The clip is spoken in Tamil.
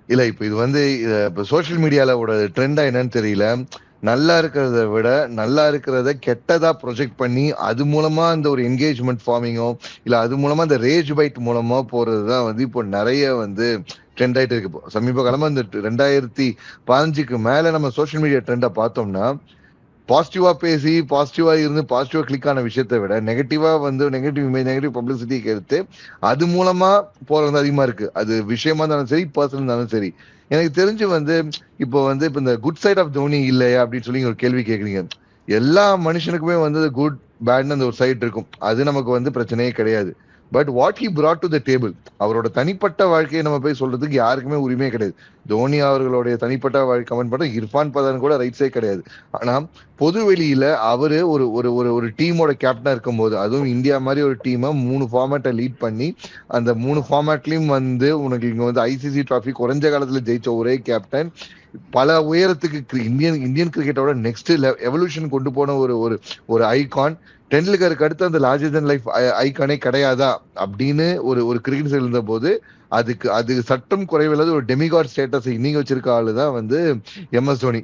இல்ல இப்ப இது வந்து இப்ப சோசியல் மீடியால ஒரு ட்ரெண்டா என்னன்னு தெரியல. நல்லா இருக்கிறத விட நல்லா இருக்கிறத கெட்டதா ப்ரொஜெக்ட் பண்ணி அது மூலமா அந்த ஒரு என்கேஜ்மெண்ட் ஃபார்மிங்கோ இல்ல அது மூலமா அந்த ரேஜ் பைட் மூலமா போறதுதான் வந்து இப்போ நிறைய வந்து ட்ரெண்ட் ஆயிட்டு இருக்கு. இப்போ சமீப காலமா இந்த 2015க்கு மேல நம்ம சோசியல் மீடியா ட்ரெண்டை பார்த்தோம்னா பாசிட்டிவா பேசி பாசிட்டிவா இருந்து பாசிட்டிவா கிளிக் ஆன விஷயத்தை விட நெகட்டிவா வந்து நெகட்டிவ் இமேஜ் நெகட்டிவ் பப்ளிசிட்டிக்கு எடுத்து அது மூலமா போறது வந்து அதிகமா இருக்கு. அது விஷயமா இருந்தாலும் சரி பர்சனல் இருந்தாலும் சரி. எனக்கு தெரிஞ்சு வந்து இப்போ வந்து இப்ப இந்த குட் சைட் ஆஃப் தோனி இல்லையா அப்படின்னு சொல்லி ஒரு கேள்வி கேக்குறீங்க. எல்லா மனுஷனுக்குமே வந்து குட் பேட்னு அந்த ஒரு சைட் இருக்கும். அது நமக்கு வந்து பிரச்சனையே கிடையாது. But what he brought to the table, அவரோட தனிப்பட்ட வாழ்க்கையை நம்ம போய் சொல்றதுக்கு யாருக்குமே உரிமையே கிடையாது. தோனி அவர்களுடைய தனிப்பட்ட வாழ்க்கை கமெண்ட் பண்ற இர்ஃபான் பதான் கூட ரைட்ஸே கிடையாது. ஆனா பொது வெளியில அவரு ஒரு ஒரு ஒரு ஒரு டீமோட கேப்டனா இருக்கும்போது, அதுவும் இந்தியா மாதிரி ஒரு டீமை 3 ஃபார்மேட்டை லீட் பண்ணி அந்த 3 ஃபார்மேட்லயும் வந்து உனக்கு இங்க வந்து ஐசிசி டிராஃபி குறைஞ்ச காலத்துல ஜெயிச்ச ஒரே கேப்டன், பல உயரத்துக்கு இந்தியன் இந்தியன் கிரிக்கெட்டோட நெக்ஸ்ட் எவல்யூஷன் கொண்டு போன ஒரு ஒரு ஒரு ஐகான். டெண்டுல்கருக்கு அடுத்து அந்த லார்ஜர் தன் லைஃப் ஐகானே கிடையாதா அப்படின்னு ஒரு ஒரு கிரிக்கெட் இருந்த போது அது சட்டம் குறைவில்லாத ஒரு டெமிகாட் ஸ்டேட்டஸ் இன்னைக்கு வச்சிருக்க ஆளுதான் வந்து எம்எஸ் தோனி.